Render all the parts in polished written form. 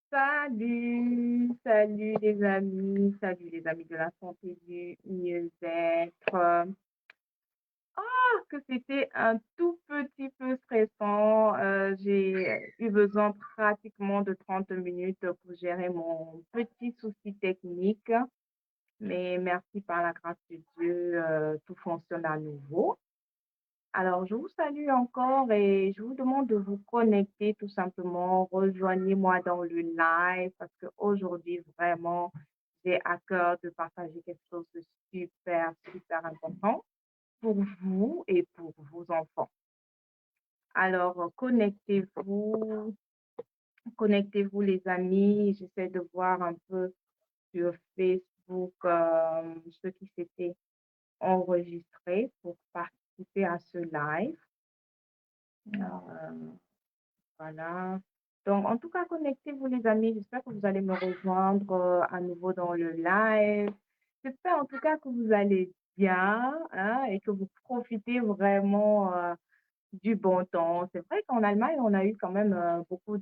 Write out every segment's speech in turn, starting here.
Salut les amis de la santé du mieux-être. Que c'était un tout petit peu stressant. J'ai eu besoin pratiquement de 30 minutes pour gérer mon petit souci technique, mais merci par la grâce de Dieu, tout fonctionne à nouveau. Alors, je vous salue encore et je vous demande de vous connecter tout simplement. Rejoignez-moi dans le live parce qu'aujourd'hui, vraiment, j'ai à cœur de partager quelque chose de super, super important pour vous et pour vos enfants. Alors, connectez-vous les amis. J'essaie de voir un peu sur Facebook ceux qui s'étaient enregistrés pour participer à ce live. Euh, Voilà. Donc, en tout cas, connectez-vous, les amis. J'espère que vous allez me rejoindre à nouveau dans le live. J'espère en tout cas que vous allez bien, hein, et que vous profitez vraiment du bon temps. C'est vrai qu'en Allemagne, on a eu quand même beaucoup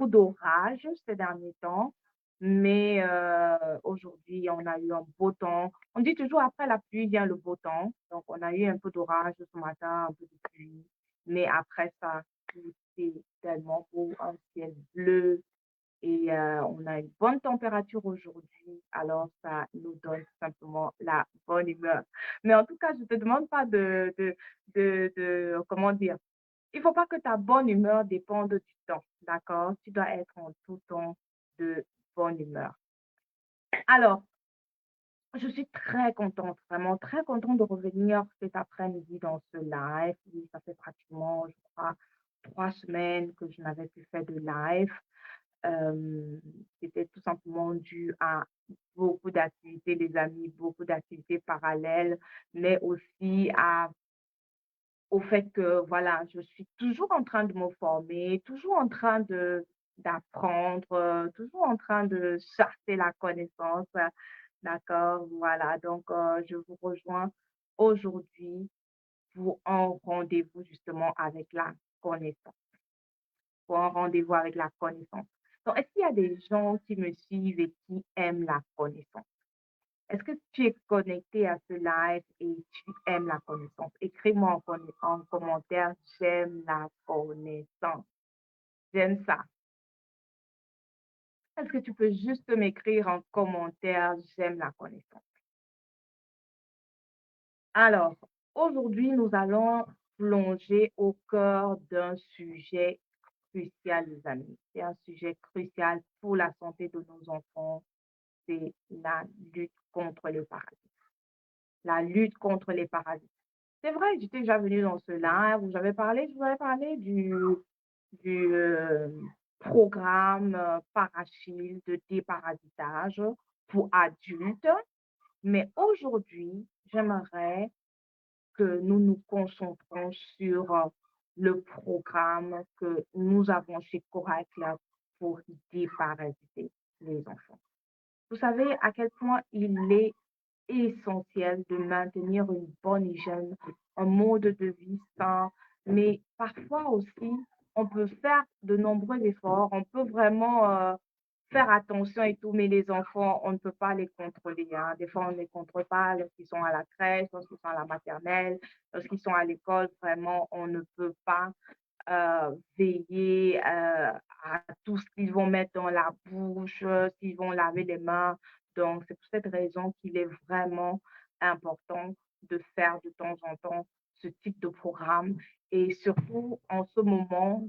d'orages ces derniers temps, mais aujourd'hui, on a eu un beau temps. On dit toujours après la pluie vient le beau temps. Donc, on a eu un peu d'orage ce matin, un peu de pluie, mais après ça, tout est tellement beau, un ciel bleu et on a une bonne température aujourd'hui. Alors, ça nous donne tout simplement la bonne humeur. Mais en tout cas, je te demande pas comment dire, il faut pas que ta bonne humeur dépende du temps, d'accord? Tu dois être en tout temps de bonne humeur. Alors, je suis très contente, vraiment très contente de revenir cet après-midi dans ce live. Oui, ça fait pratiquement, je crois, 3 semaines que je n'avais plus fait de live. C'était tout simplement dû à beaucoup d'activités, les amis, beaucoup d'activités parallèles, mais aussi au fait que, voilà, je suis toujours en train de me former, toujours en train d'apprendre, toujours en train de chercher la connaissance, d'accord? Voilà, donc je vous rejoins aujourd'hui pour un rendez-vous justement avec la connaissance, pour un rendez-vous avec la connaissance. Donc, est-ce qu'il y a des gens qui me suivent et qui aiment la connaissance? Est-ce que tu es connecté à ce live et tu aimes la connaissance? Écris-moi en commentaire, j'aime la connaissance. J'aime ça. Est-ce que tu peux juste m'écrire en commentaire, j'aime la connaissance? Alors, aujourd'hui, nous allons plonger au cœur d'un sujet crucial, les amis. C'est un sujet crucial pour la santé de nos enfants, c'est la lutte contre les parasites. La lutte contre les parasites. C'est vrai, j'étais déjà venue dans ce live où je vous avais parlé du programme Parachil de déparasitage pour adultes. Mais aujourd'hui, j'aimerais que nous nous concentrons sur le programme que nous avons chez Corail Club pour déparasiter les enfants. Vous savez à quel point il est essentiel de maintenir une bonne hygiène, un mode de vie sain, mais parfois aussi, on peut faire de nombreux efforts, on peut vraiment faire attention et tout, mais les enfants, on ne peut pas les contrôler, hein. Des fois, on ne les contrôle pas lorsqu'ils sont à la crèche, lorsqu'ils sont à la maternelle, lorsqu'ils sont à l'école, vraiment, on ne peut pas veiller à tout ce qu'ils vont mettre dans la bouche, s'ils vont laver les mains. Donc, c'est pour cette raison qu'il est vraiment important de faire de temps en temps ce type de programme et surtout en ce moment,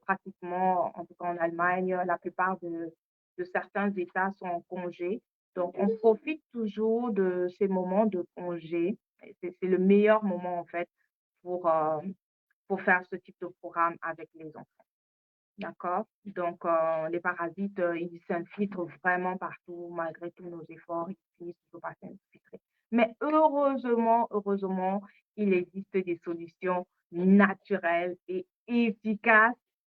pratiquement, en tout cas en Allemagne, la plupart de certains États sont en congé. Donc, on profite toujours de ces moments de congé. Et c'est le meilleur moment, en fait, pour, euh, pour faire ce type de programme avec les enfants. D'accord? Donc, les parasites, ils s'infiltrent vraiment partout, malgré tous nos efforts, ils finissent toujours par s'infiltrer. Mais heureusement, il existe des solutions naturelles et efficaces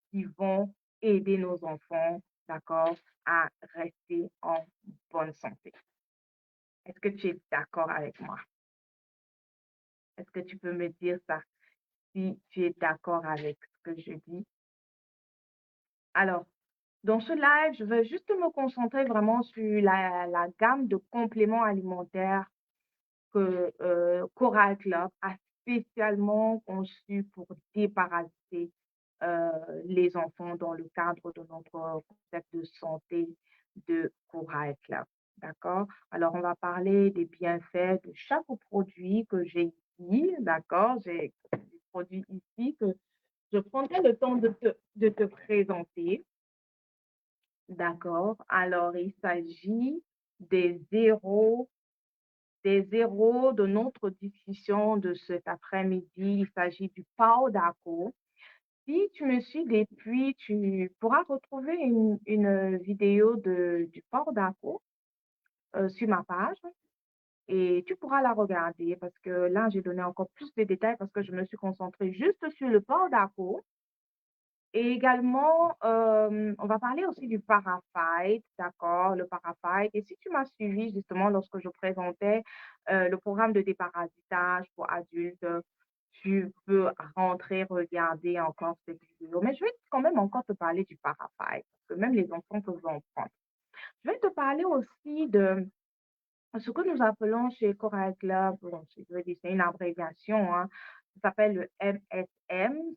qui vont aider nos enfants, d'accord, à rester en bonne santé. Est-ce que tu es d'accord avec moi? Est-ce que tu peux me dire ça si tu es d'accord avec ce que je dis? Alors, dans ce live, je vais juste me concentrer vraiment sur la gamme de compléments alimentaires que Coral Club a spécialement conçu pour déparasiter euh, les enfants dans le cadre de notre concept de santé de Coral Club. D'accord? Alors, on va parler des bienfaits de chaque produit que j'ai ici. D'accord? J'ai des produits ici que je prendrai le temps de te présenter. D'accord? Alors, il s'agit des zéros des zéros de notre discussion de cet après-midi. Il s'agit du Pao. Si tu me suis depuis, tu pourras retrouver une vidéo du Pao sur ma page et tu pourras la regarder parce que là, j'ai donné encore plus de détails parce que je me suis concentrée juste sur le Pao. Et également, on va parler aussi du Parafite, d'accord, le Parafite. Et si tu m'as suivi justement lorsque je présentais le programme de déparasitage pour adultes, tu peux rentrer, regarder encore cette vidéo. Mais je vais quand même encore te parler du Parafite, parce que même les enfants peuvent en prendre. Je vais te parler aussi de ce que nous appelons chez Coral Club, bon, je veux dire, c'est une abréviation, hein, ça s'appelle le MSM.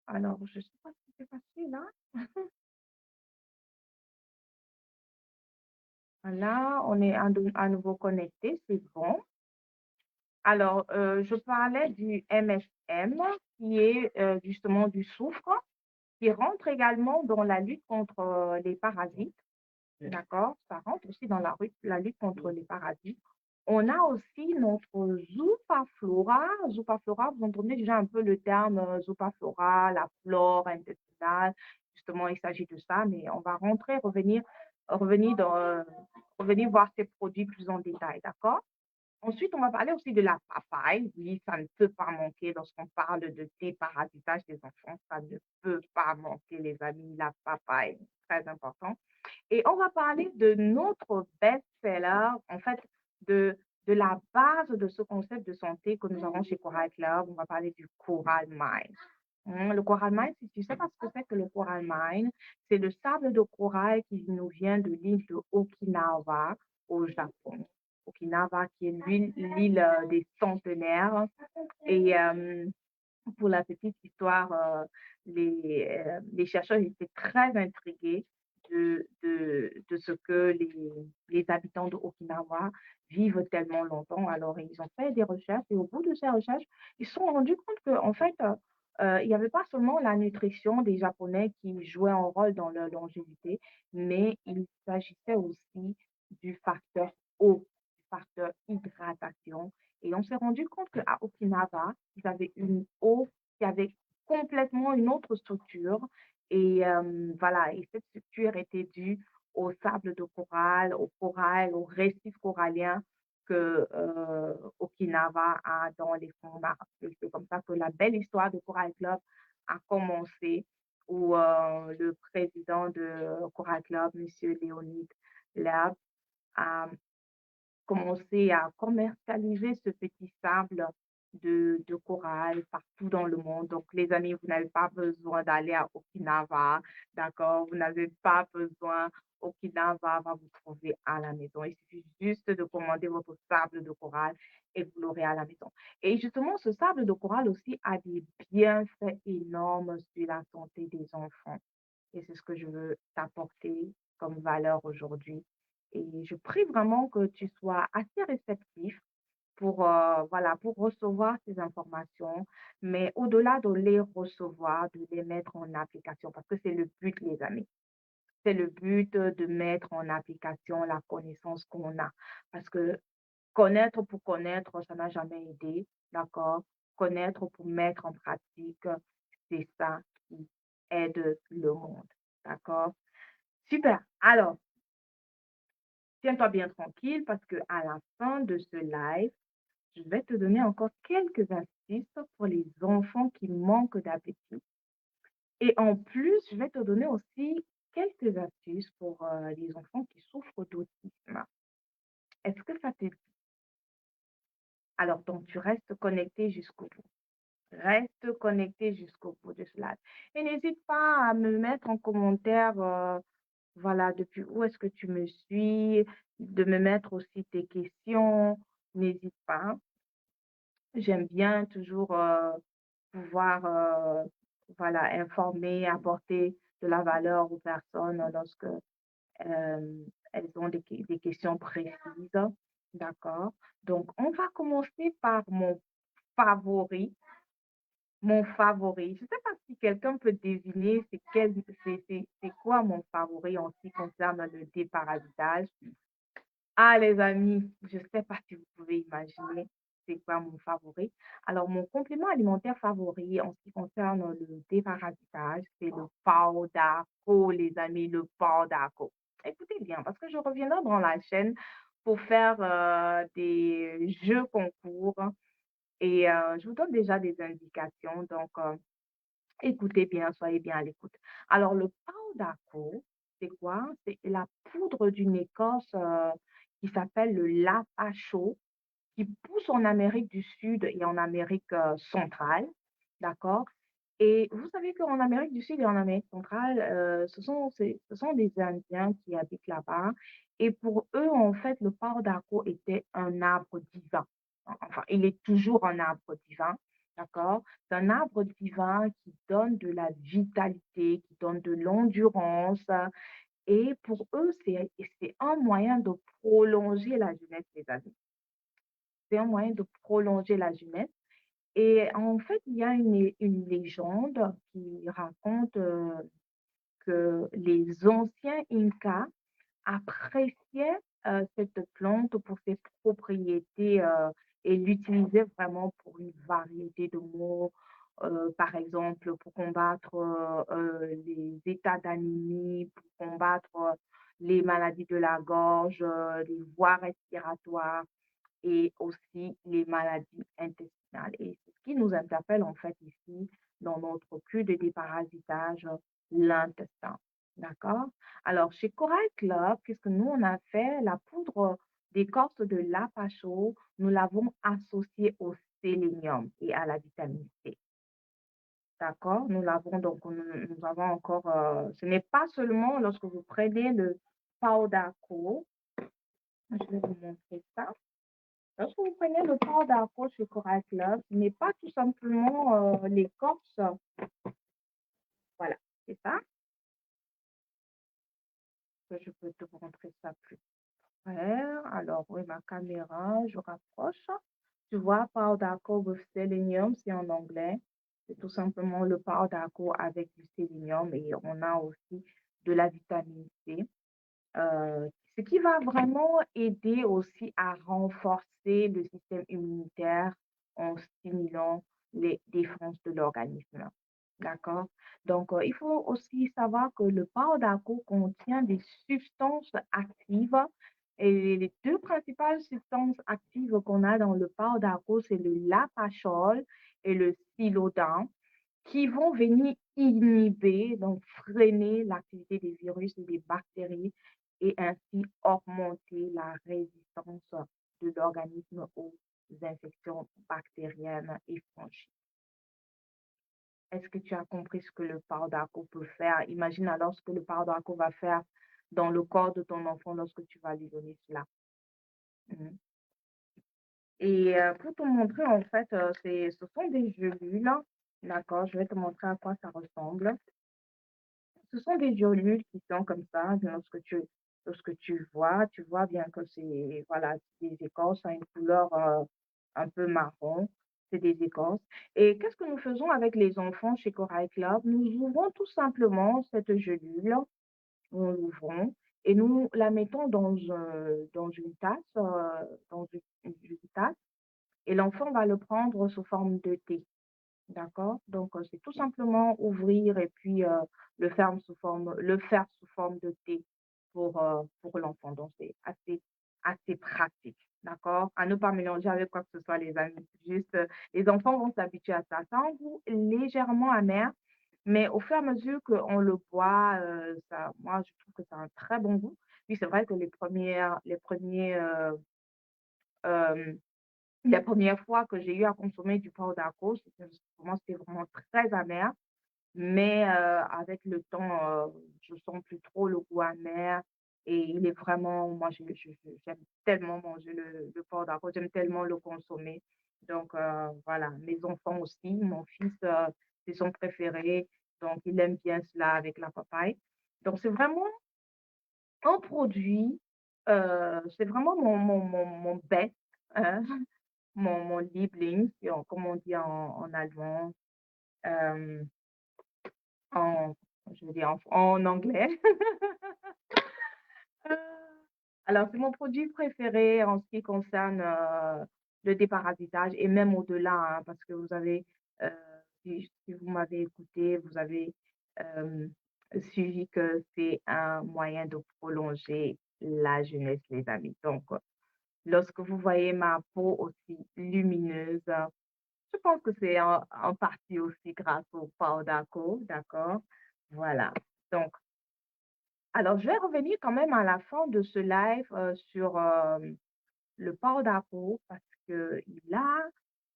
Alors, je ne sais pas si c'est facile, là. Là, on est à nouveau connecté, c'est bon. Alors, je parlais du MSM, qui est justement du soufre, qui rentre également dans la lutte contre les parasites. D'accord? Ça rentre aussi dans la lutte contre les parasites. On a aussi notre Zupaflora. Zupaflora, vous entendez déjà un peu le terme Zupaflora, la flore intestinale. Justement, il s'agit de ça, mais on va revenir revenir voir ces produits plus en détail, d'accord? Ensuite, on va parler aussi de la papaye. Oui, ça ne peut pas manquer lorsqu'on parle de déparasitage des enfants. Ça ne peut pas manquer, les amis, la papaye. Très important. Et on va parler de notre best-seller, en fait, de la base de ce concept de santé que nous avons chez Coral Club. On va parler du Coral Mine. Le Coral Mine, si tu sais pas ce que c'est que le Coral Mine, c'est le sable de corail qui nous vient de l'île de Okinawa au Japon. Okinawa, qui est l'île des centenaires. Et pour la petite histoire, les chercheurs étaient très intrigués de ce que les habitants de Okinawa vivent tellement longtemps. Alors, ils ont fait des recherches et au bout de ces recherches, ils se sont rendus compte qu'en fait, il n'y avait pas seulement la nutrition des Japonais qui jouait un rôle dans leur longévité, mais il s'agissait aussi du facteur eau, du facteur hydratation. Et on s'est rendu compte qu'à Okinawa, ils avaient une eau qui avait complètement une autre structure. Et voilà, et cette structure était due au sable de corail, au corail, au récif corallien que Okinawa a dans les fonds marins. C'est comme ça que la belle histoire de Coral Club a commencé, où le président de Coral Club, M. Léonide Lab, a commencer à commercialiser ce petit sable de corail partout dans le monde. Donc, les amis, vous n'avez pas besoin d'aller à Okinawa, d'accord? Vous n'avez pas besoin. Okinawa va vous trouver à la maison. Il suffit juste de commander votre sable de corail et vous l'aurez à la maison. Et justement, ce sable de corail aussi a des bienfaits énormes sur la santé des enfants. Et c'est ce que je veux t'apporter comme valeur aujourd'hui. Et je prie vraiment que tu sois assez réceptif pour, voilà, pour recevoir ces informations, mais au-delà de les recevoir, de les mettre en application, parce que c'est le but, les amis. C'est le but de mettre en application la connaissance qu'on a. Parce que connaître pour connaître, ça n'a jamais aidé, d'accord? Connaître pour mettre en pratique, c'est ça qui aide le monde, d'accord? Super. Alors, tiens-toi bien tranquille parce que à la fin de ce live, je vais te donner encore quelques astuces pour les enfants qui manquent d'appétit. Et en plus, je vais te donner aussi quelques astuces pour les enfants qui souffrent d'autisme. Est-ce que ça te dit? Alors, donc, tu restes connecté jusqu'au bout. Reste connecté jusqu'au bout de cela. Et n'hésite pas à me mettre en commentaire, voilà, depuis où est-ce que tu me suis, de me mettre aussi tes questions. N'hésite pas. J'aime bien toujours pouvoir voilà, informer, apporter de la valeur aux personnes lorsque elles ont des questions précises. D'accord? Donc, on va commencer par mon favori. Mon favori. Je ne sais pas si quelqu'un peut deviner c'est quoi mon favori en ce qui concerne le déparasitage. Ah, les amis, je ne sais pas si vous pouvez imaginer c'est quoi mon favori. Alors, mon complément alimentaire favori en ce qui concerne le déparasitage, c'est le Pau les amis, le Pau. Écoutez bien, parce que je reviendrai dans la chaîne pour faire des jeux concours et je vous donne déjà des indications. Donc, écoutez bien, soyez bien à l'écoute. Alors, le Pau c'est quoi? C'est la poudre d'une écorce qui s'appelle le lapacho, qui pousse en Amérique du Sud et en Amérique centrale, d'accord? Et vous savez qu'en Amérique du Sud et en Amérique centrale, ce sont des Indiens qui habitent là-bas. Et pour eux, en fait, le pau d'arco était un arbre divin. Enfin, il est toujours un arbre divin, d'accord? C'est un arbre divin qui donne de la vitalité, qui donne de l'endurance. Et pour eux, c'est un moyen de prolonger la jeunesse, les amis. C'est un moyen de prolonger la jeunesse. Et en fait, il y a une légende qui raconte que les anciens Incas appréciaient cette plante pour ses propriétés et l'utilisaient vraiment pour une variété de maux. Par exemple, pour combattre les états d'anémie, pour combattre les maladies de la gorge, les voies respiratoires et aussi les maladies intestinales. Et c'est ce qui nous interpelle en fait ici dans notre cure de déparasitage, l'intestin. D'accord? Alors, chez Coral Club, qu'est-ce que nous, on a fait? La poudre d'écorce de l'apacho, nous l'avons associée au sélénium et à la vitamine C. D'accord? Nous l'avons donc, nous avons encore, ce n'est pas seulement lorsque vous prenez le powder je vais vous montrer ça. Lorsque vous prenez le port d'arco chez Coral Club, ce n'est pas tout simplement l'écorce. Voilà, c'est ça. Je peux te montrer ça plus près. Alors, oui, ma caméra, je rapproche. Tu vois, port d'arco with selenium, c'est en anglais. C'est tout simplement le port d'arco avec du sélénium et on a aussi de la vitamine C. Ce qui va vraiment aider aussi à renforcer le système immunitaire en stimulant les défenses de l'organisme. D'accord? Donc, il faut aussi savoir que le Pau contient des substances actives et les deux principales substances actives qu'on a dans le Pau c'est le lapachol et le silodin qui vont venir inhiber, donc freiner l'activité des virus et des bactéries et ainsi augmenter la résistance de l'organisme aux infections bactériennes et fongiques. Est-ce que tu as compris ce que le Pardaco peut faire? Imagine alors ce que le Pardaco va faire dans le corps de ton enfant lorsque tu vas lui donner cela. Mhm. Et pour te montrer, en fait, ce sont des gélules. D'accord, je vais te montrer à quoi ça ressemble. Ce sont des gélules qui sont comme ça. Lorsque tu vois bien que c'est voilà, des écorces à une couleur un peu marron. C'est des écorces. Et qu'est-ce que nous faisons avec les enfants chez Corail Club? Nous ouvrons tout simplement cette gelule, nous l'ouvrons et nous la mettons dans une tasse, une tasse, et l'enfant va le prendre sous forme de thé. D'accord? Donc, c'est tout simplement ouvrir et puis le faire sous forme de thé pour l'enfant. Donc, c'est assez pratique. D'accord? À ne pas mélanger avec quoi que ce soit, les amis. Juste, les enfants vont s'habituer à ça. Ça a un goût légèrement amer, mais au fur et à mesure qu'on le boit, moi, je trouve que ça a un très bon goût. Puis, c'est vrai que les premiers La première fois que j'ai eu à consommer du powder c'était vraiment très amer, mais avec le temps, je sens plus trop le goût amer et il est vraiment moi j'aime tellement manger le powder j'aime tellement le consommer. Donc voilà, mes enfants aussi, mon fils, c'est son préféré, donc il aime bien cela avec la papaye. Donc c'est vraiment un produit, c'est vraiment mon best, hein, mon Liebling, si on comme on dit en allemand, hem, en je veux dire en anglais. Heu, alors c'est mon produit préféré en ce qui concerne, le déparasitage et même au-delà, hein, parce que vous avez, heu, si vous m'avez écouté, vous avez, hem, suivi que c'est un moyen de prolonger la jeunesse, les amis. Donc, lorsque vous voyez ma peau aussi lumineuse, je pense que c'est en partie aussi grâce au powder d'accord? Voilà. Donc alors, je vais revenir quand même à la fin de ce live, sur, le port d'Arco parce qu'il a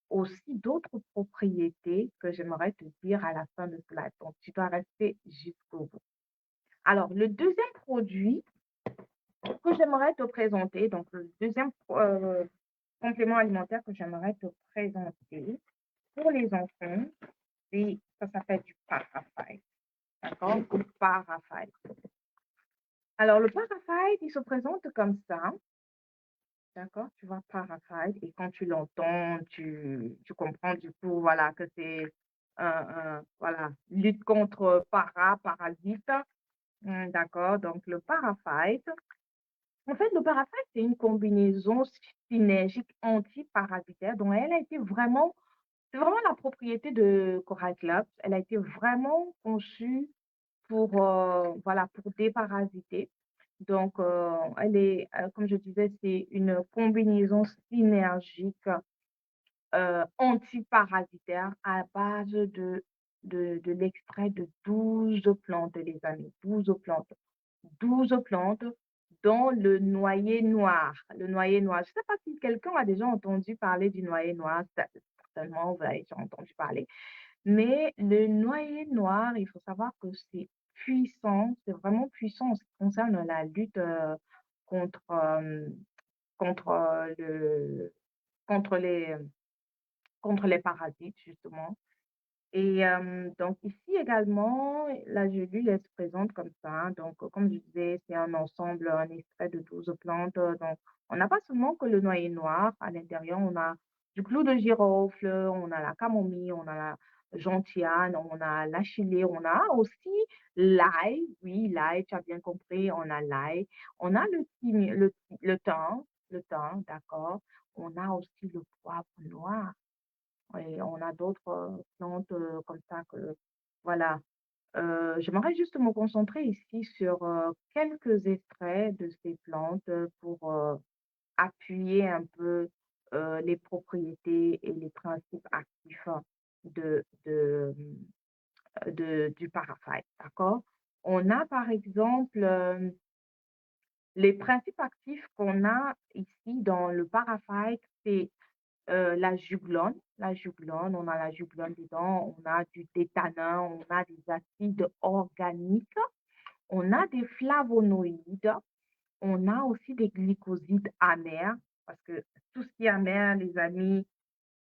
aussi d'autres propriétés que j'aimerais te dire à la fin de ce live, donc tu dois rester jusqu'au bout. Alors, le deuxième produit que j'aimerais te présenter, donc le deuxième complément alimentaire que j'aimerais te présenter pour les enfants, ça s'appelle du Parafide, d'accord? Ou Parafide. Alors, le Parafide, il se présente comme ça. D'accord, tu vois Parasite et quand tu l'entends, tu comprends du coup, voilà, que c'est voilà, lutte contre parasite. D'accord, donc le Parasite. En fait, le Parasite, c'est une combinaison synergique antiparasitaire dont elle a été vraiment c'est vraiment la propriété de Coral Club. Elle a été vraiment conçue pour, voilà, pour déparasiter. Donc, elle est, comme je disais, c'est une combinaison synergique, antiparasitaire à base de l'extrait de 12 plantes, les amis, 12 plantes. 12 plantes, dont le noyer noir. Le noyer noir, je ne sais pas si quelqu'un a déjà entendu parler du noyer noir, certainement vous avez déjà entendu parler. Mais le noyer noir, il faut savoir que c'est puissant, c'est vraiment puissant en ce qui concerne la lutte, contre, contre, le contre les, contre les parasites justement. Et donc ici également, la gélule, elle se présente comme ça, hein. Donc comme je disais, c'est un ensemble, un extrait de 12 plantes, donc on n'a pas seulement que le noyer noir, à l'intérieur, on a du clou de girofle, on a la camomille, on a la gentiane, on a l'achillée, on a aussi l'ail, oui, l'ail, tu as bien compris, on a l'ail, on a le thym, d'accord, on a aussi le poivre noir. Et on a d'autres, plantes, comme ça que voilà. J'aimerais juste me concentrer ici sur, quelques extraits de ces plantes, pour, appuyer un peu, les propriétés et les principes actifs du paraffin, d'accord? On a par exemple, les principes actifs qu'on a ici dans le paraffin, c'est la juglone, on a la juglone dedans, on a du tétanin, on a des acides organiques, on a des flavonoïdes, on a aussi des glycosides amers, parce que tout ce qui est amer, les amis,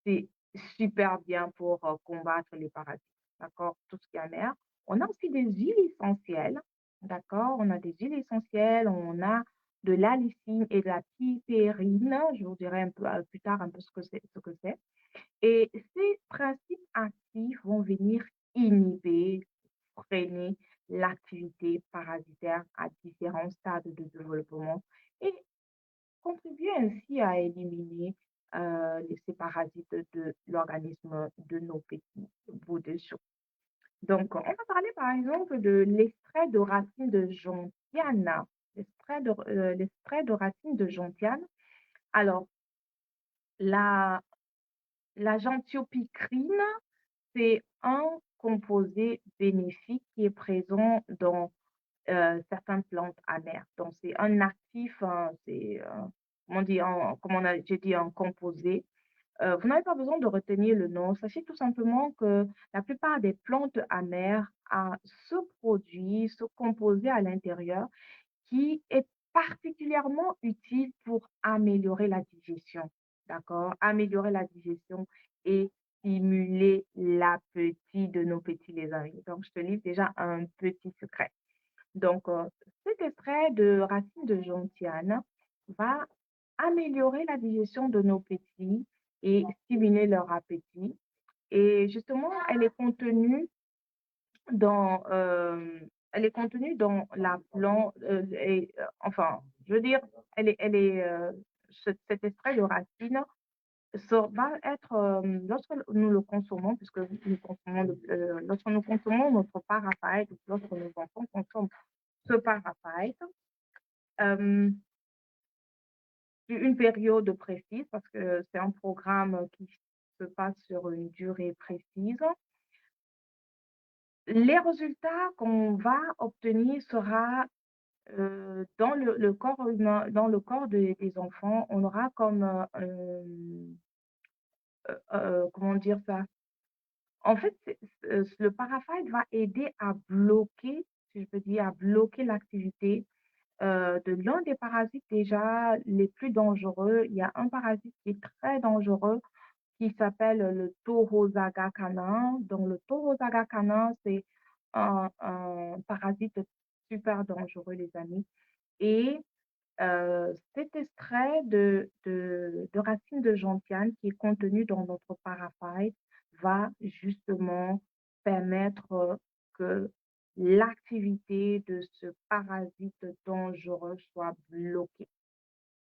c'est super bien pour, combattre les parasites, d'accord? Tout ce qui est amer. On a aussi des huiles essentielles, d'accord? On a des huiles essentielles, on a de l'alicine et de la piperine. Je vous dirai un peu, plus tard un peu ce que c'est. Et ces principes actifs vont venir inhiber, freiner l'activité parasitaire à différents stades de développement et contribuer ainsi à éliminer ces parasites de l'organisme de nos petits bouts de chou. Donc, on va parler par exemple de l'extrait de racine de gentiane. L'extrait de racine de gentiane. Alors, la, la gentiopicrine, c'est un composé bénéfique qui est présent dans certaines plantes amères. Donc, c'est un actif, c'est, comment on dit, j'ai dit un composé. Vous n'avez pas besoin de retenir le nom. Sachez tout simplement que la plupart des plantes amères a ce produit, ce composé à l'intérieur qui est particulièrement utile pour améliorer la digestion. D'accord? Améliorer la digestion et stimuler l'appétit de nos petits les amis. Donc, je te livre déjà un petit secret. Donc, cet extrait de racine de gentiane va améliorer la digestion de nos petits et stimuler leur appétit. Et justement, dans, euh, elle est contenue dans la plante, enfin, je veux dire, cet extrait de racine va être, lorsque nous le consommons, puisque lorsque nous consommons notre paraphyte, lorsque nos enfants consomment ce paraphyte, euh, une période précise, parce que c'est un programme qui se passe sur une durée précise. Les résultats qu'on va obtenir sera dans le corps humain, dans le corps des enfants, on aura comme, comment dire ça? En fait, le paraphyte va aider à bloquer, si je peux dire, à bloquer l'activité de l'un des parasites déjà les plus dangereux. Il y a un parasite qui est très dangereux qui s'appelle le Taurosaga canin. Donc, le Taurosaga canin, c'est un parasite super dangereux, les amis. Et cet extrait de racine de gentiane qui est contenu dans notre paraphyte va justement permettre que l'activité de ce parasite dangereux soit bloquée.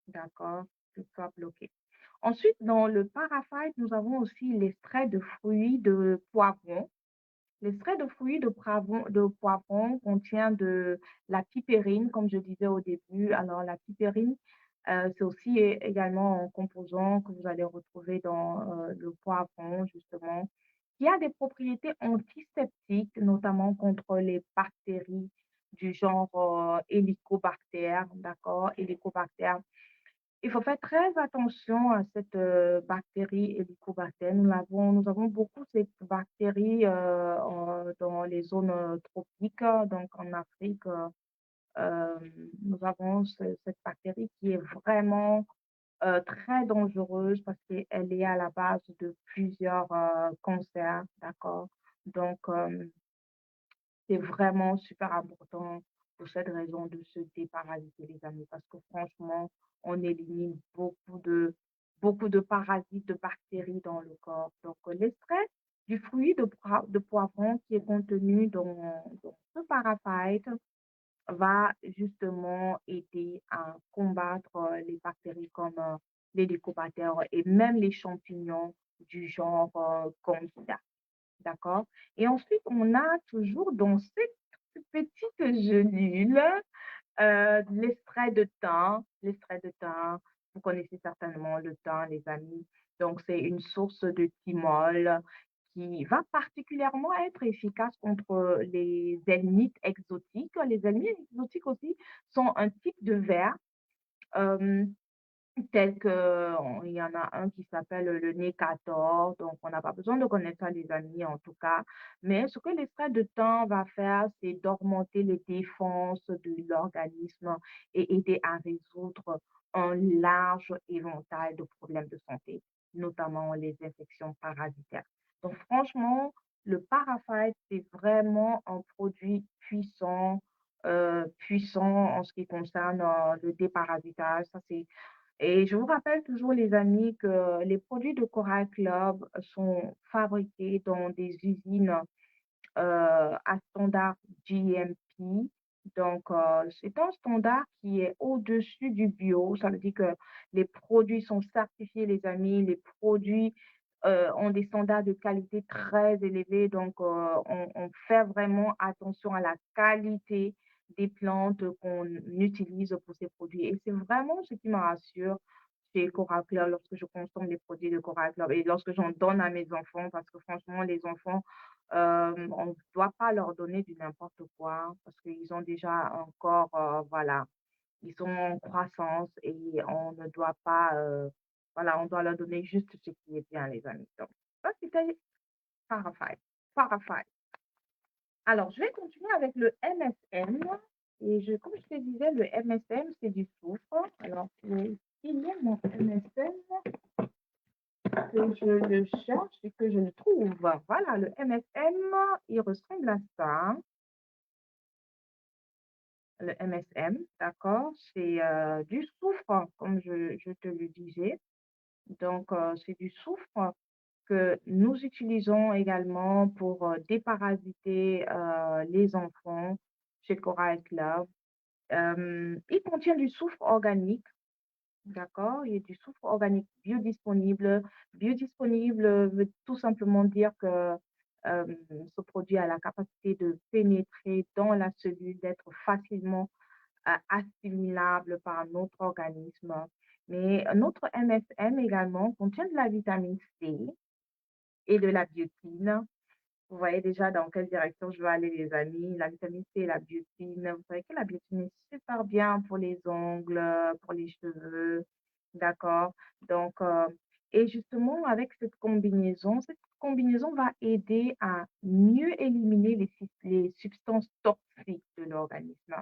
D'accord? Qu'il soit bloqué. Ensuite, dans le paraphyte, nous avons aussi l'extrait de fruits de poivron. L'extrait de fruits de poivron contient de la pipérine, comme je disais au début. Alors, la pipérine, c'est aussi également un composant que vous allez retrouver dans le poivron, justement, qui a des propriétés antiseptiques, notamment contre les bactéries du genre Helicobacter, d'accord? Helicobacter, il faut faire très attention à cette bactérie Helicobacter. Nous avons beaucoup cette bactérie dans les zones tropiques, donc en Afrique. euh, Nous avons cette bactérie qui est vraiment très dangereuse parce qu'elle est à la base de plusieurs cancers, d'accord? Donc, c'est vraiment super important pour cette raison de se déparasiter, les amis, parce que franchement, on élimine beaucoup de parasites, de bactéries dans le corps. Donc, l'extrait du fruit de poivron qui est contenu dans ce paraphyte va justement aider à combattre les bactéries comme l'hélicobacter et même les champignons du genre Candida. D'accord? Et ensuite, on a toujours dans cette petite gelule l'extrait de thym. L'extrait de thym, vous connaissez certainement le thym, les amis. Donc, c'est une source de thymol qui va particulièrement être efficace contre les helmintes exotiques. Les helmintes exotiques aussi sont un type de ver. euh, Tel que, il y en a un qui s'appelle le Nécator, donc on n'a pas besoin de connaître ça, les amis, en tout cas. Mais ce que l'extrait de thym va faire, c'est d'augmenter les défenses de l'organisme et aider à résoudre un large éventail de problèmes de santé, notamment les infections parasitaires. Donc franchement, le paraphyte, c'est vraiment un produit puissant, puissant en ce qui concerne le déparasitage. Ça, c'est et je vous rappelle toujours, les amis, que les produits de Coral Club sont fabriqués dans des usines à standard GMP. Donc, c'est un standard qui est au-dessus du bio. Ça veut dire que les produits sont certifiés, les amis. Les produits ont des standards de qualité très élevés. Donc, on fait vraiment attention à la qualité des plantes qu'on utilise pour ces produits. Et c'est vraiment ce qui me rassure chez Coral Club lorsque je consomme les produits de Coral Club et lorsque j'en donne à mes enfants, parce que franchement, les enfants, on ne doit pas leur donner du n'importe quoi parce qu'ils ont déjà un corps, voilà, ils sont en croissance et on ne doit pas Voilà, on doit leur donner juste ce qui est bien, les amis. Donc, ça, c'était Parafine. Parafine. Alors, je vais continuer avec le MSM. Et comme je te disais, le MSM, c'est du soufre. Alors, il est mon MSM que je le cherche et que je le trouve. Voilà, le MSM, il ressemble à ça. Le MSM, d'accord? C'est du soufre, comme je te le disais. Donc, c'est du soufre que nous utilisons également pour déparasiter les enfants chez Coral Club. Il contient du soufre organique, d'accord? Il y a du soufre organique biodisponible. Biodisponible veut tout simplement dire que ce produit a la capacité de pénétrer dans la cellule, d'être facilement assimilable par notre organisme. Mais notre MSM également contient de la vitamine C et de la biotine. Vous voyez déjà dans quelle direction je veux aller, les amis. La vitamine C et la biotine. Vous savez que la biotine est super bien pour les ongles, pour les cheveux. D'accord? Donc, et justement, avec cette combinaison va aider à mieux éliminer les substances toxiques de l'organisme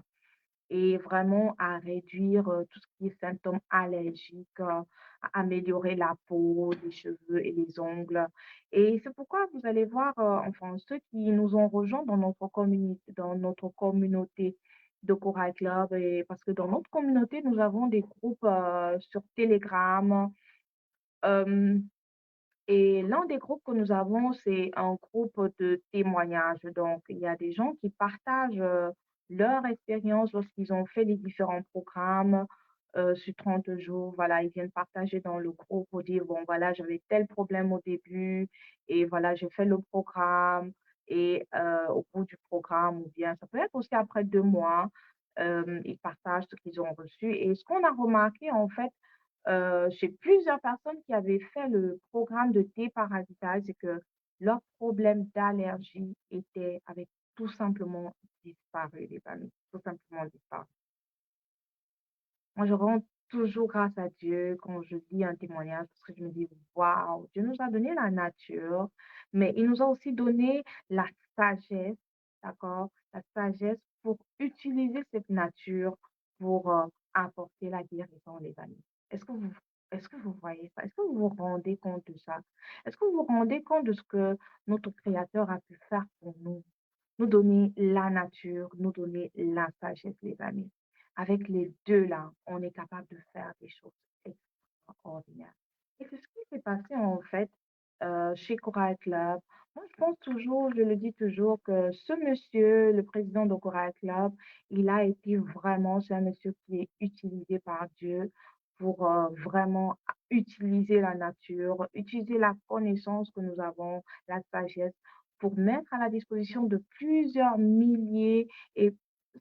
et vraiment à réduire tout ce qui est symptômes allergiques, à améliorer la peau, les cheveux et les ongles. Et c'est pourquoi vous allez voir, enfin, ceux qui nous ont rejoints dans notre communauté de Coral Club, et parce que dans notre communauté, nous avons des groupes sur Telegram. euh, et l'un des groupes que nous avons, c'est un groupe de témoignages. Donc, il y a des gens qui partagent leur expérience lorsqu'ils ont fait les différents programmes sur 30 jours. Voilà, ils viennent partager dans le groupe pour dire, bon, voilà, j'avais tel problème au début et voilà, j'ai fait le programme et au bout du programme, ou bien ça peut être aussi après 2 mois, ils partagent ce qu'ils ont reçu. Et ce qu'on a remarqué, en fait, chez plusieurs personnes qui avaient fait le programme de déparasitage, c'est que leur problème d'allergie avait tout simplement disparu, les amis, tout simplement disparu. Moi, je rends toujours grâce à Dieu quand je lis un témoignage parce que je me dis, waouh, Dieu nous a donné la nature, mais il nous a aussi donné la sagesse, d'accord? La sagesse pour utiliser cette nature pour apporter la guérison, les amis. Est-ce que est-ce que vous voyez ça? Est-ce que vous vous rendez compte de ça? Est-ce que vous vous rendez compte de ce que notre Créateur a pu faire pour nous? Nous donner la nature, nous donner la sagesse, les amis. Avec les deux là, on est capable de faire des choses extraordinaires. Et c'est ce qui s'est passé en fait chez Coral Club. Moi, je pense toujours, je le dis toujours, que ce monsieur, le président de Coral Club, il a été vraiment, c'est un monsieur qui est utilisé par Dieu pour vraiment utiliser la nature, utiliser la connaissance que nous avons, la sagesse, pour mettre à la disposition de plusieurs milliers et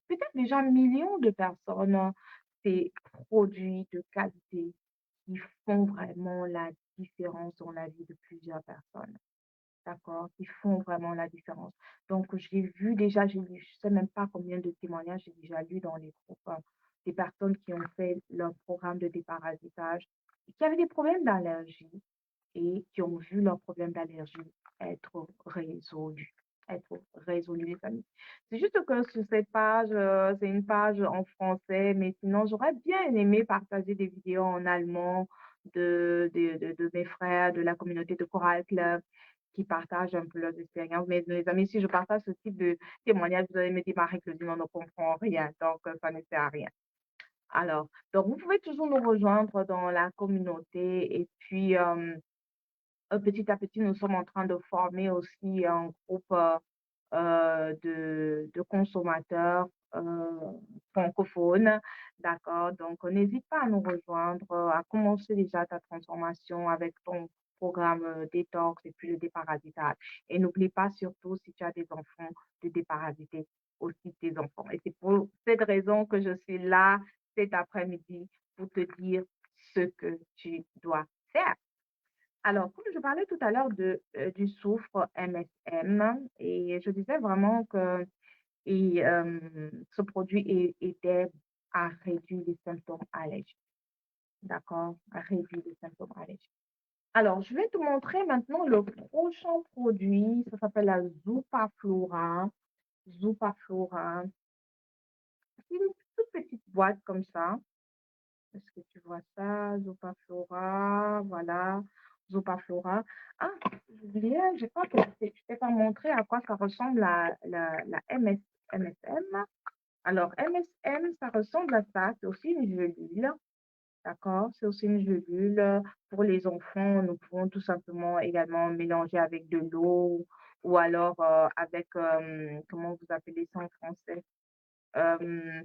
peut-être déjà millions de personnes ces produits de qualité qui font vraiment la différence dans la vie de plusieurs personnes, d'accord? Qui font vraiment la différence. Donc, j'ai vu déjà, j'ai lu, je sais même pas combien de témoignages j'ai déjà lu dans les groupes, des personnes qui ont fait leur programme de déparasitage, qui avaient des problèmes d'allergie et qui ont vu leurs problèmes d'allergie être résolus. Être résolus, les amis. C'est juste que sur cette page, c'est une page en français, mais sinon, j'aurais bien aimé partager des vidéos en allemand de mes frères de la communauté de Coral Club qui partagent un peu leurs expériences. Mais les amis, si je partage ce type de témoignage, vous allez me dire, Marie-Claudine, on ne comprend rien, donc ça ne sert à rien. Alors, donc vous pouvez toujours nous rejoindre dans la communauté et puis petit à petit, nous sommes en train de former aussi un groupe de consommateurs francophones, d'accord? Donc, n'hésite pas à nous rejoindre, à commencer déjà ta transformation avec ton programme détox et puis le déparasitage. Et n'oublie pas surtout, si tu as des enfants, de déparasiter aussi tes enfants. Et c'est pour cette raison que je suis là cet après-midi pour te dire ce que tu dois faire. Alors, comme je parlais tout à l'heure du soufre MSM, et je disais vraiment que ce produit aidait à réduire les symptômes allergiques. d'accord? Réduit les symptômes allergiques. Alors, je vais te montrer maintenant le prochain produit. Ça s'appelle la Zupa Flora. Zupa Flora. C'est une toute petite boîte comme ça. Est-ce que tu vois ça? Zupa Flora, voilà. Zupa Flora. Ah, j'oubliais, je t'ai pas montré à quoi ça ressemble la MSM. Alors, MSM, ça ressemble à ça. C'est aussi une gelule. D'accord? C'est aussi une gelule. Pour les enfants, nous pouvons tout simplement également mélanger avec de l'eau ou alors avec, comment vous appelez ça en français? Euh,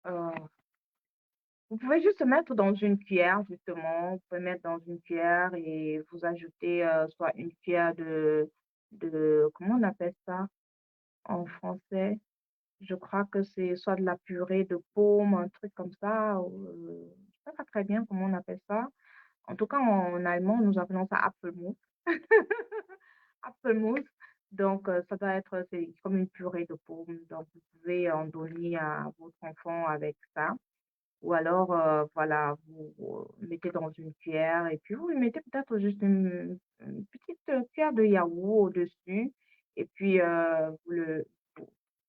euh, vous pouvez juste mettre dans une cuillère, justement. Vous pouvez mettre dans une cuillère et vous ajoutez soit une cuillère comment on appelle ça en français? Je crois que c'est soit de la purée de pomme, un truc comme ça. Je sais pas très bien comment on appelle ça. En tout cas, en allemand, nous appelons ça Apfelmus. Apfelmus. Donc, ça doit être, c'est comme une purée de pomme. Donc, vous pouvez en donner à votre enfant avec ça. Ou alors, voilà, vous mettez dans une cuillère et puis vous lui mettez peut-être juste une petite cuillère de yaourt au-dessus. Et puis, vous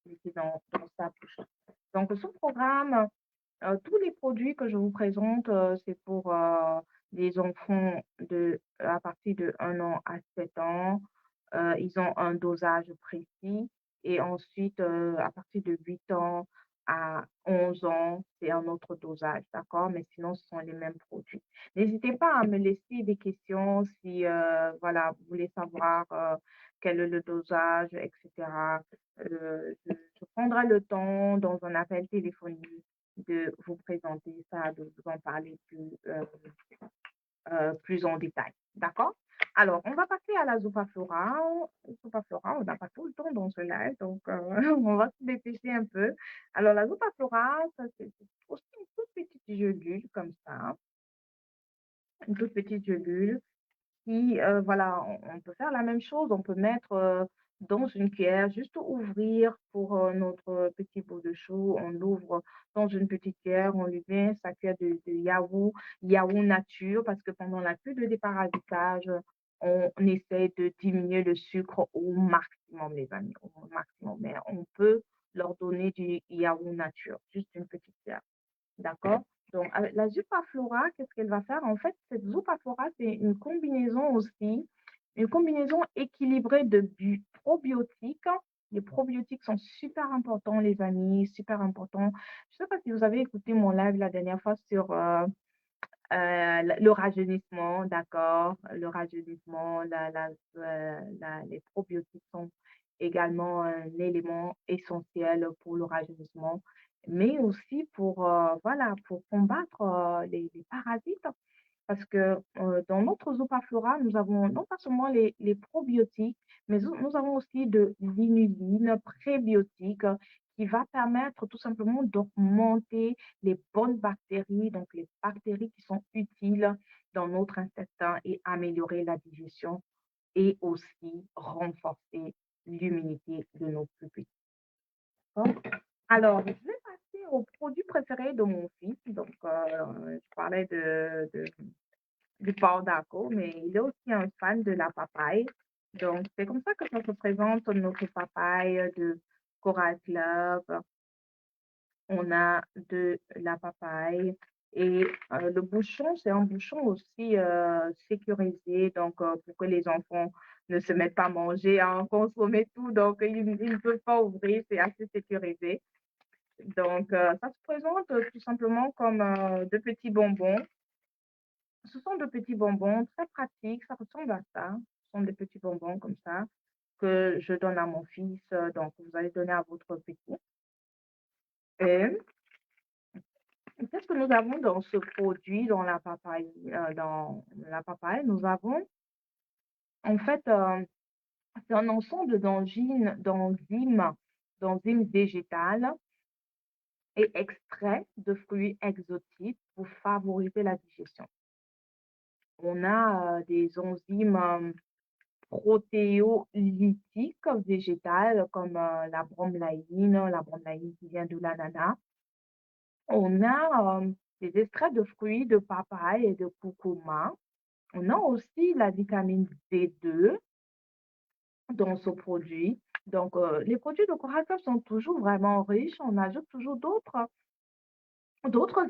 mettez dans sa bouche. Donc, ce programme, tous les produits que je vous présente, c'est pour les enfants à partir de 1 an à 7 ans. Ils ont un dosage précis. Et ensuite, à partir de 8 ans à 11 ans, c'est un autre dosage, d'accord? Mais sinon, ce sont les mêmes produits. N'hésitez pas à me laisser des questions si voilà, vous voulez savoir quel est le dosage, etc. Je prendrai le temps dans un appel téléphonique de vous présenter ça, de vous en parler plus en détail. D'accord? Alors, on va passer à la Zoupa Flora. Zoupa Flora, on n'a pas tout le temps dans ce live, donc on va se dépêcher un peu. Alors, la Zoupa Flora, ça, c'est aussi une toute petite gelule comme ça, une toute petite gelule. Puis, voilà, on peut faire la même chose. On peut mettre dans une cuillère, juste ouvrir pour notre petit pot de chou. On l'ouvre dans une petite cuillère, on lui met sa cuillère de yaourt, yaourt nature, parce que pendant la cure de déparasitage, on essaie de diminuer le sucre au maximum, les amis, au maximum. Mais on peut leur donner du yaourt nature, juste une petite cuillère. D'accord? Donc, avec la Zupa Flora, qu'est-ce qu'elle va faire? En fait, cette Zupa Flora, c'est une combinaison aussi, une combinaison équilibrée de probiotiques. Les probiotiques sont super importants, les amis, super importants. Je ne sais pas si vous avez écouté mon live la dernière fois sur le rajeunissement, d'accord? Le rajeunissement, les probiotiques sont également un élément essentiel pour le rajeunissement, mais aussi pour, voilà, pour combattre les parasites. Parce que dans notre Zopaflora, nous avons non pas seulement les probiotiques, mais nous avons aussi de l'inuline prébiotique qui va permettre tout simplement d'augmenter les bonnes bactéries, donc les bactéries qui sont utiles dans notre intestin et améliorer la digestion et aussi renforcer l'immunité de nos pupilles. D'accord? Alors, je vais passer au produit préféré de mon fils. Donc, je parlais du Port mais il est aussi un fan de la papaye. Donc, c'est comme ça que ça se présente notre papaye de Coral Club. On a de la papaye et le bouchon, c'est un bouchon aussi sécurisé, donc pour que les enfants ne se mettent pas à manger, à en consommer tout, donc ils ne peuvent pas ouvrir, c'est assez sécurisé. Donc, ça se présente tout simplement comme de petits bonbons. Ce sont de petits bonbons très pratiques, ça ressemble à ça. Ce sont des petits bonbons comme ça que je donne à mon fils, donc vous allez donner à votre petit. Et qu'est-ce que nous avons dans ce produit, dans la papaye? Nous avons, en fait, c'est un ensemble d'enzymes végétales et extraits de fruits exotiques pour favoriser la digestion. On a des enzymes protéolytiques végétales comme la bromelaïne qui vient de l'ananas. On a les extraits de fruits de papaye et de curcuma. On a aussi la vitamine B2 dans ce produit. Donc, les produits de Coral Club sont toujours vraiment riches. On ajoute toujours d'autres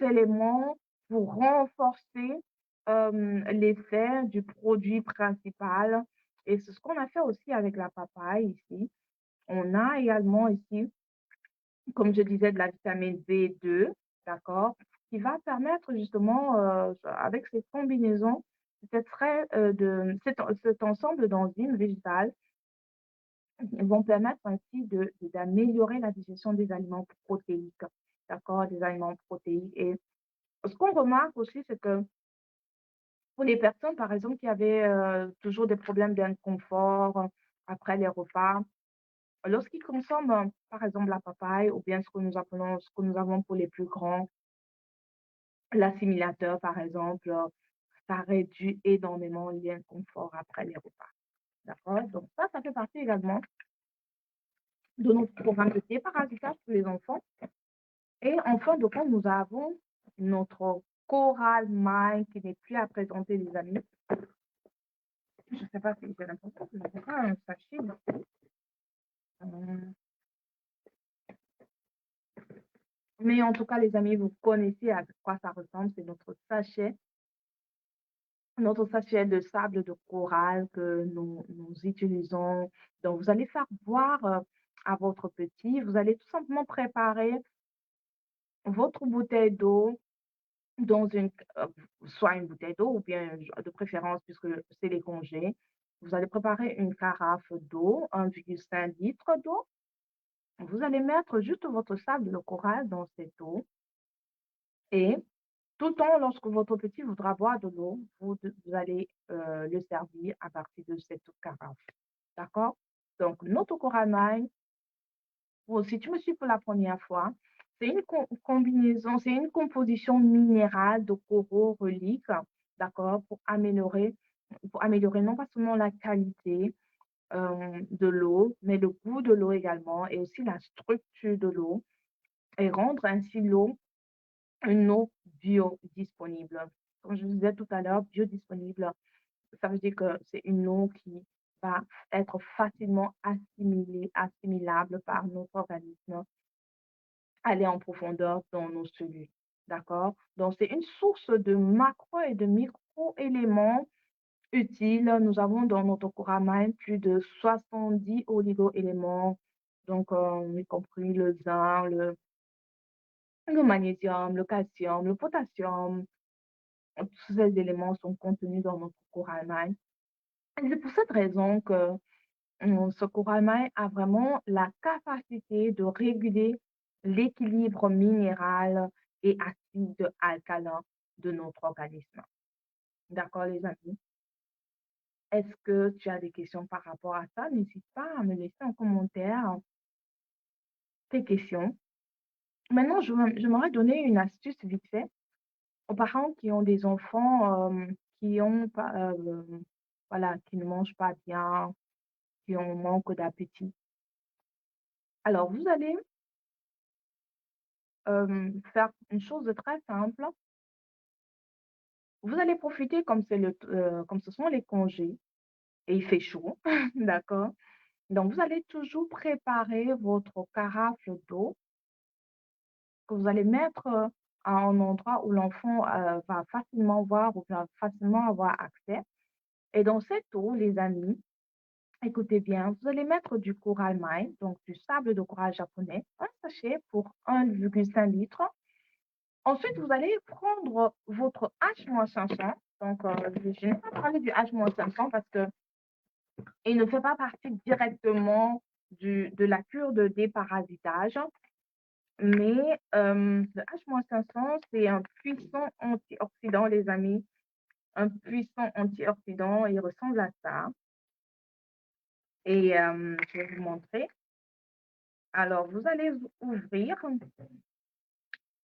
éléments pour renforcer l'effet du produit principal. Et c'est ce qu'on a fait aussi avec la papaye ici. On a également ici, comme je disais, de la vitamine B2, d'accord, qui va permettre justement, avec cette combinaison, cet ensemble d'enzymes végétales, vont permettre ainsi d'améliorer la digestion des aliments protéiques, d'accord, des aliments protéiques. Et ce qu'on remarque aussi, c'est que pour les personnes, par exemple, qui avaient toujours des problèmes d'inconfort après les repas, lorsqu'ils consomment, par exemple, la papaye ou bien ce que nous avons pour les plus grands, l'assimilateur, par exemple, ça réduit énormément l'inconfort après les repas. D'accord? Donc ça fait partie également de notre programme de déparasitage pour les enfants. Et en fin de compte, nous avons notre Coral Mind qui n'est plus à présenter, les amis. Je ne sais pas si j'ai l'impression que c'est pas un sachet. Euh, Mais en tout cas, les amis, vous connaissez à quoi ça ressemble. C'est notre sachet de sable de corail que nous utilisons. Donc, vous allez faire boire à votre petit. Vous allez tout simplement préparer votre bouteille d'eau dans euh, soit une bouteille d'eau ou bien de préférence, puisque c'est les congés. Vous allez préparer une carafe d'eau, 1,5 litre d'eau. Vous allez mettre juste votre sable de corail dans cette eau et tout le temps, lorsque votre petit voudra boire de l'eau, vous allez le servir à partir de cette carafe. D'accord? Donc, notre Coral Mine, si tu me suis pour la première fois, c'est une combinaison, c'est une composition minérale de coraux reliques, d'accord, pour améliorer non pas seulement la qualité de l'eau, mais le goût de l'eau également, et aussi la structure de l'eau, et rendre ainsi l'eau une eau biodisponible. Comme je vous disais tout à l'heure, biodisponible, ça veut dire que c'est une eau qui va être facilement assimilable par notre organisme, aller en profondeur dans nos cellules. D'accord? Donc, c'est une source de macro et de micro-éléments utiles. Nous avons dans notre Coramine plus de 70 oligo-éléments, donc y compris le zinc, le magnésium, le calcium, le potassium. Tous ces éléments sont contenus dans notre Coramine. Et c'est pour cette raison que ce Coramine a vraiment la capacité de réguler l'équilibre minéral et acide alcalin de notre organisme. D'accord, les amis? Est-ce que tu as des questions par rapport à ça? N'hésite pas à me laisser en commentaire tes questions. Maintenant, j'aimerais donner une astuce vite fait aux parents qui ont des enfants qui ont pas, voilà, qui ne mangent pas bien, qui ont manque d'appétit. Alors, vous allez faire une chose de très simple. Vous allez profiter comme ce sont les congés et il fait chaud, d'accord? Donc, vous allez toujours préparer votre carafe d'eau que vous allez mettre à un endroit où l'enfant va facilement voir ou va facilement avoir accès. Et dans cette eau, les amis, écoutez bien, vous allez mettre du coral mine, donc du sable de coral japonais, un sachet pour 1,5 litre. Ensuite, vous allez prendre votre H-500. Donc, je n'ai pas parlé du H-500 parce que il ne fait pas partie directement de la cure de déparasitage. Mais le H-500, c'est un puissant antioxydant, les amis. Un puissant antioxydant, il ressemble à ça. Et je vais vous montrer. Alors, vous allez ouvrir.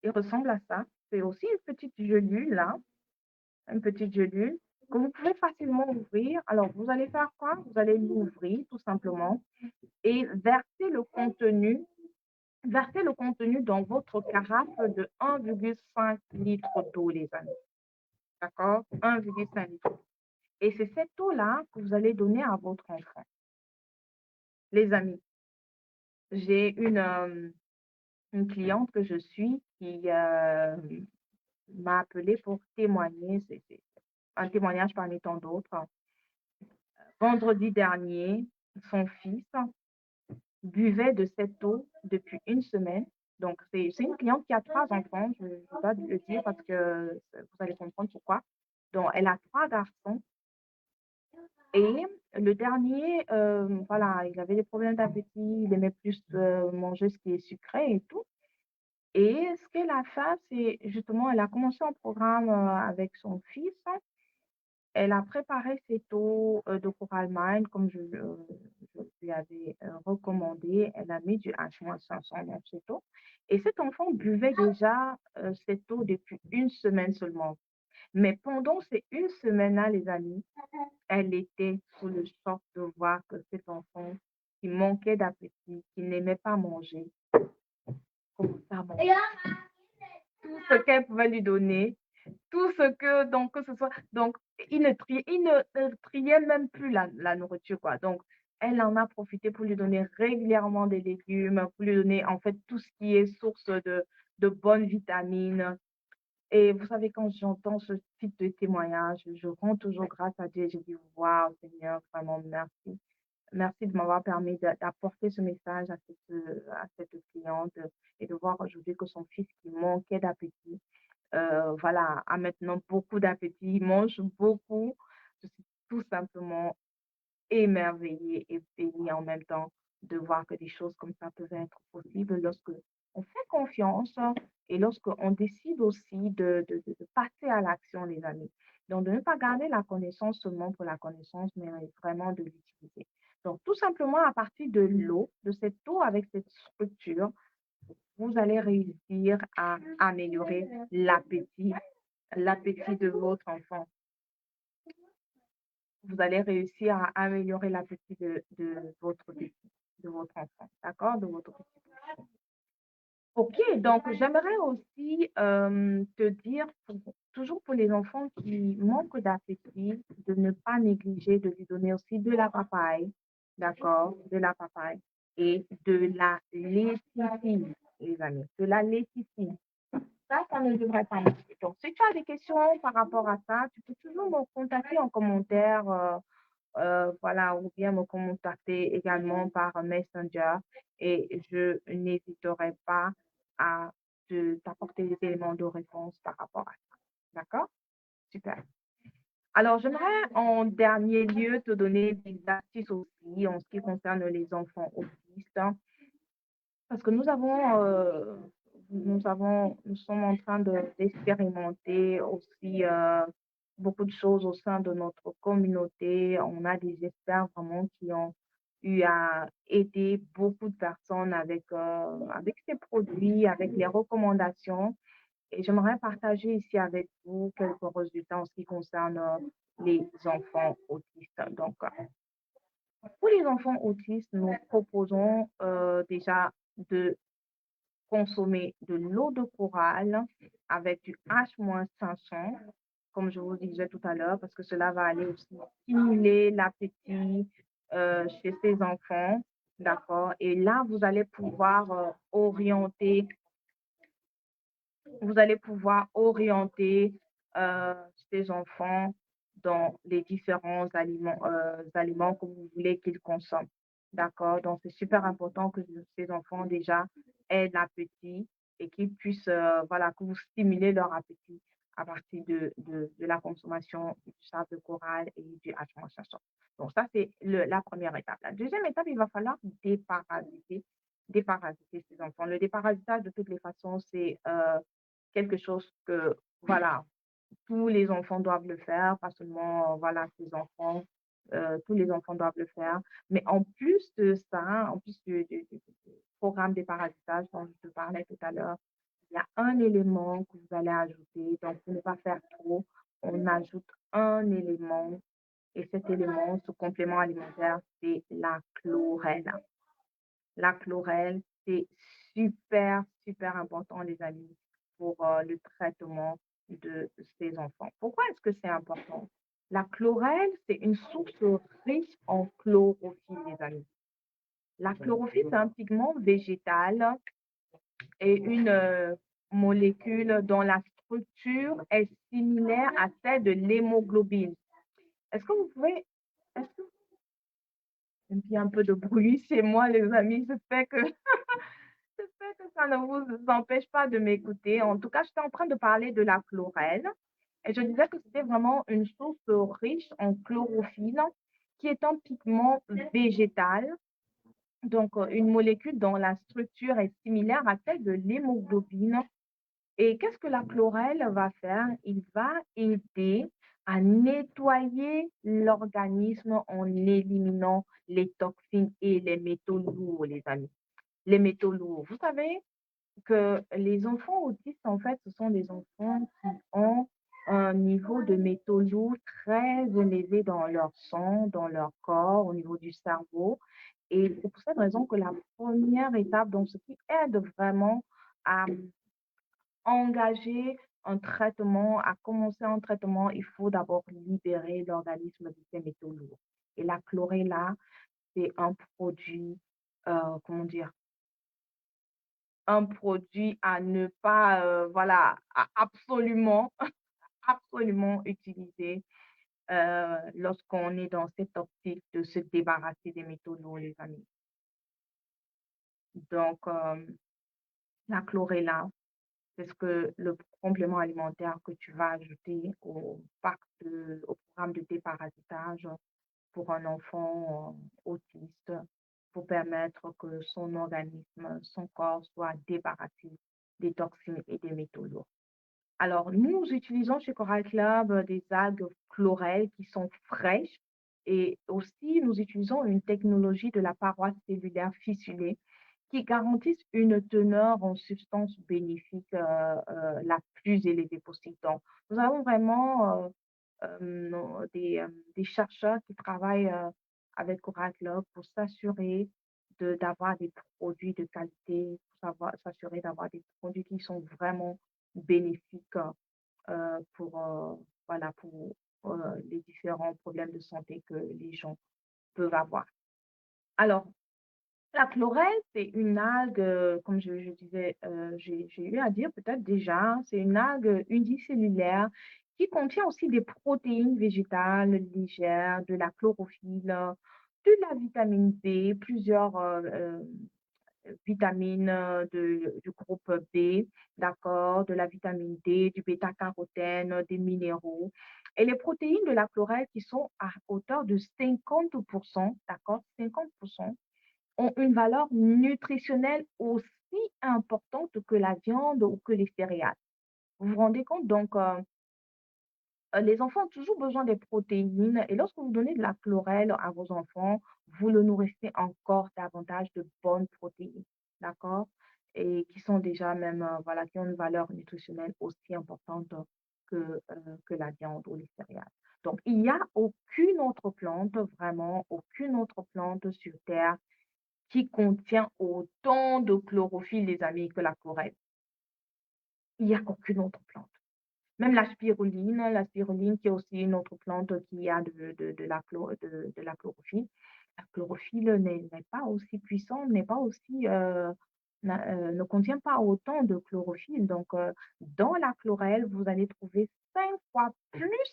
Il ressemble à ça. C'est aussi une petite gelule, là. Une petite gelule que vous pouvez facilement ouvrir. Alors, vous allez faire quoi? Vous allez l'ouvrir, tout simplement, et verser le contenu Versez le contenu dans votre carafe de 1,5 litre d'eau, les amis. D'accord? 1,5 litre. Et c'est cette eau-là que vous allez donner à votre enfant. Les amis, j'ai une cliente que je suis qui m'a appelé pour témoigner. C'est un témoignage parmi tant d'autres. Vendredi dernier, son fils buvait de cette eau depuis une semaine. Donc, c'est une cliente qui a 3 enfants, je dois le dire parce que vous allez comprendre pourquoi. Donc, elle a 3 garçons et le dernier, voilà, il avait des problèmes d'appétit, il aimait plus manger ce qui est sucré et tout. Et ce qu'elle a fait, c'est justement, elle a commencé un programme avec son fils. Elle a préparé cette eau de Coral Mine, comme je lui avais recommandé. Elle a mis du H-500 dans cette eau. Et cet enfant buvait déjà cette eau depuis une semaine seulement. Mais pendant ces une semaine-là, les amis, elle était sous le choc de voir que cet enfant qui manquait d'appétit, qui n'aimait pas manger, commençait à manger tout ce qu'elle pouvait lui donner, tout ce que, donc, que ce soit, donc, il ne triait même plus la nourriture, quoi. Donc, elle en a profité pour lui donner régulièrement des légumes, pour lui donner, en fait, tout ce qui est source de bonnes vitamines. Et vous savez, quand j'entends ce type de témoignage, je rends toujours grâce à Dieu. Je dis, waouh, Seigneur, vraiment, merci. Merci de m'avoir permis d'apporter ce message à cette cliente et de voir aujourd'hui que son fils qui manquait d'appétit, voilà, a maintenant beaucoup d'appétit, il mange beaucoup. Je suis tout simplement émerveillée et bénie en même temps de voir que des choses comme ça peuvent être possibles lorsque on fait confiance et lorsqu'on décide aussi de passer à l'action, les amis. Donc, de ne pas garder la connaissance seulement pour la connaissance, mais vraiment de l'utiliser. Donc, tout simplement, à partir de l'eau, de cette eau avec cette structure, vous allez réussir à améliorer l'appétit de votre enfant. Vous allez réussir à améliorer l'appétit de votre enfant, d'accord? De votre petit. Ok, donc j'aimerais aussi te dire, toujours pour les enfants qui manquent d'appétit, de ne pas négliger de lui donner aussi de la papaye, d'accord? De la papaye et de la léticine, les amis, de la léticine. Ça ne devrait pas manquer. Donc, si tu as des questions par rapport à ça, tu peux toujours me contacter en commentaire, voilà, ou bien me contacter également par Messenger et je n'hésiterai pas à t'apporter des éléments de réponse par rapport à ça. D'accord? Super. Alors, j'aimerais en dernier lieu te donner des astuces aussi en ce qui concerne les enfants autistes. Parce que nous sommes en train d'expérimenter aussi beaucoup de choses au sein de notre communauté. On a des experts vraiment qui ont eu à aider beaucoup de personnes avec ces produits, avec les recommandations. Et j'aimerais partager ici avec vous quelques résultats en ce qui concerne les enfants autistes. Donc, pour les enfants autistes, nous proposons déjà de consommer de l'eau de corail avec du H-500, comme je vous disais tout à l'heure, parce que cela va aller aussi stimuler l'appétit chez ces enfants. D'accord? Et là, vous allez pouvoir orienter ces enfants dans les différents aliments que vous voulez qu'ils consomment. D'accord? Donc, c'est super important que ces enfants déjà aient l'appétit et qu'ils puissent, voilà, que vous stimulez leur appétit à partir de la consommation du sable de corail et du H-500. Donc, ça, c'est la première étape. La deuxième étape, il va falloir déparasiter ces enfants. Le déparasitage, de toutes les façons, c'est quelque chose que, voilà, tous les enfants doivent le faire, pas seulement, voilà, ces enfants, tous les enfants doivent le faire. Mais en plus de ça, en plus du programme des parasitages dont je te parlais tout à l'heure, il y a un élément que vous allez ajouter. Donc, pour ne pas faire trop, on ajoute un élément et cet élément, ce complément alimentaire, c'est la chlorelle. La chlorelle, c'est super, super important, les amis, pour le traitement de ces enfants. Pourquoi est-ce que c'est important? La chlorelle, c'est une source riche en chlorophylle, les amis. La chlorophylle, c'est un pigment végétal et une molécule dont la structure est similaire à celle de l'hémoglobine. Est-ce que vous pouvez... Est-ce que... Il y a un peu de bruit chez moi, les amis. J'espère que ça ne vous empêche pas de m'écouter. En tout cas, j'étais en train de parler de la chlorelle et je disais que c'était vraiment une source riche en chlorophylle qui est un pigment végétal, donc une molécule dont la structure est similaire à celle de l'hémoglobine. Et qu'est-ce que la chlorelle va faire? Il va aider à nettoyer l'organisme en éliminant les toxines et les métaux lourds, les amis. Les métaux lourds. Vous savez que les enfants autistes, en fait, ce sont des enfants qui ont un niveau de métaux lourds très élevé dans leur sang, dans leur corps, au niveau du cerveau. Et c'est pour cette raison que la première étape, donc ce qui aide vraiment à engager un traitement, à commencer un traitement, il faut d'abord libérer l'organisme de ces métaux lourds. Et la chlorella, c'est un produit, comment dire, un produit à ne pas, voilà, absolument, absolument utiliser lorsqu'on est dans cette optique de se débarrasser des métaux lourds, les amis. Donc, la chlorella, c'est ce que le complément alimentaire que tu vas ajouter au programme de déparasitage pour un enfant autiste pour permettre que son organisme, son corps soit débarrassé des toxines et des métaux lourds. Alors, nous utilisons chez Coral Club des algues chlorelles qui sont fraîches et aussi nous utilisons une technologie de la paroi cellulaire fissurée qui garantissent une teneur en substances bénéfiques la plus élevée possible. Donc, nous avons vraiment des chercheurs qui travaillent avec Coral Club pour s'assurer d'avoir des produits de qualité, pour s'assurer d'avoir des produits qui sont vraiment bénéfiques pour, voilà, pour les différents problèmes de santé que les gens peuvent avoir. Alors, la chlorelle, c'est une algue, comme je disais, j'ai eu à dire peut-être déjà, c'est une algue unicellulaire qui contient aussi des protéines végétales légères, de la chlorophylle, de la vitamine B, plusieurs vitamines du groupe B, d'accord, de la vitamine D, du bêta-carotène, des minéraux. Et les protéines de la chlorelle qui sont à hauteur de 50%, d'accord, 50%, ont une valeur nutritionnelle aussi importante que la viande ou que les céréales. Vous vous rendez compte? Donc, les enfants ont toujours besoin des protéines et lorsque vous donnez de la chlorelle à vos enfants, vous le nourrissez encore davantage de bonnes protéines, d'accord? Et qui sont déjà même, voilà, qui ont une valeur nutritionnelle aussi importante que la viande ou les céréales. Donc, il n'y a aucune autre plante, vraiment aucune autre plante sur terre qui contient autant de chlorophylle, les amis, que la chlorelle. Il n'y a aucune autre plante. Même la spiruline qui est aussi une autre plante qui a de la chlorophylle. La chlorophylle n'est pas aussi puissante, n'est pas aussi, ne contient pas autant de chlorophylle. Donc, dans la chlorelle, vous allez trouver 5 fois plus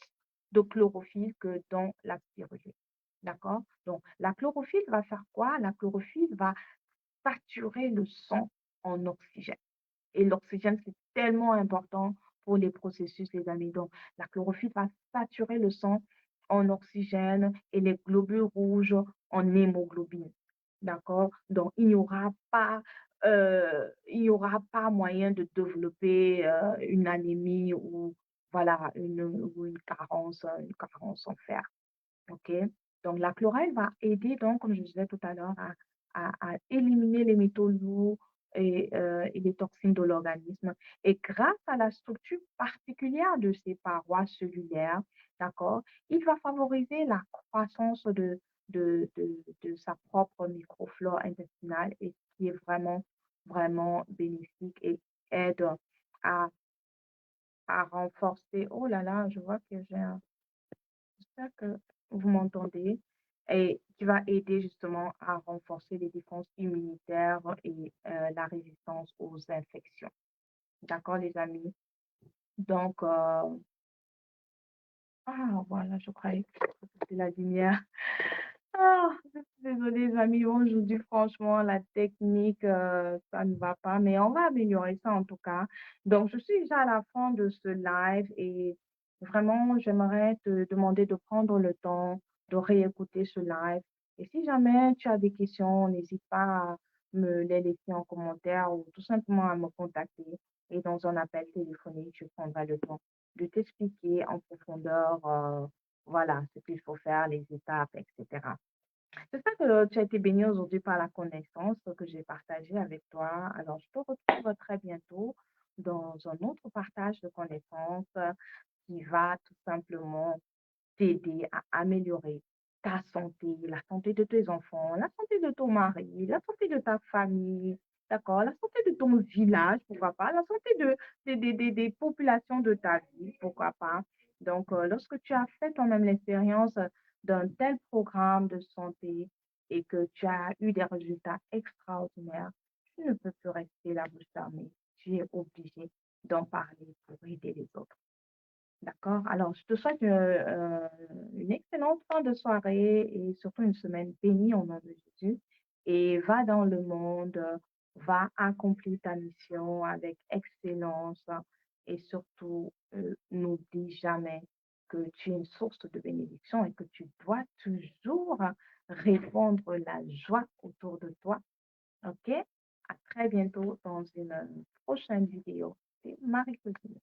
de chlorophylle que dans la spiruline. D'accord? Donc, la chlorophylle va faire quoi? La chlorophylle va saturer le sang en oxygène. Et l'oxygène, c'est tellement important pour les processus, les amis. Donc, la chlorophylle va saturer le sang en oxygène et les globules rouges en hémoglobine. D'accord? Donc, il n'y aura pas moyen de développer une anémie ou voilà, une carence en fer. OK? Donc la chlorelle va aider donc, comme je disais tout à l'heure, à éliminer les métaux lourds et les toxines de l'organisme. Et grâce à la structure particulière de ces parois cellulaires, d'accord, il va favoriser la croissance de sa propre microflore intestinale et ce qui est vraiment, vraiment bénéfique et aide à, à renforcer. Oh là là, je vois que j'espère que vous m'entendez. Et qui va aider justement à renforcer les défenses immunitaires et la résistance aux infections. D'accord, les amis? Donc, ah, voilà, je croyais que c'était la lumière. Ah, je suis désolée, les amis. Aujourd'hui, franchement, la technique, ça ne va pas, mais on va améliorer ça en tout cas. Donc, je suis déjà à la fin de ce live et vraiment, j'aimerais te demander de prendre le temps de réécouter ce live. Et si jamais tu as des questions, n'hésite pas à me les laisser en commentaire ou tout simplement à me contacter. Et dans un appel téléphonique, je prendrai le temps de t'expliquer en profondeur, voilà, ce qu'il faut faire, les étapes, etc. J'espère que tu as été béni aujourd'hui par la connaissance que j'ai partagée avec toi. Alors, je te retrouve très bientôt dans un autre partage de connaissances qui va tout simplement t'aider à améliorer ta santé, la santé de tes enfants, la santé de ton mari, la santé de ta famille, d'accord, la santé de ton village, pourquoi pas, la santé des populations de ta vie, pourquoi pas. Donc, lorsque tu as fait toi-même l'expérience d'un tel programme de santé et que tu as eu des résultats extraordinaires, tu ne peux plus rester la bouche fermée. Tu es obligé d'en parler pour aider les autres. D'accord. Alors, je te souhaite une excellente fin de soirée et surtout une semaine bénie au nom de Jésus. Et va dans le monde, va accomplir ta mission avec excellence et surtout, n'oublie jamais que tu es une source de bénédiction et que tu dois toujours répandre la joie autour de toi. OK? À très bientôt dans une prochaine vidéo. C'est Marie-Cousine.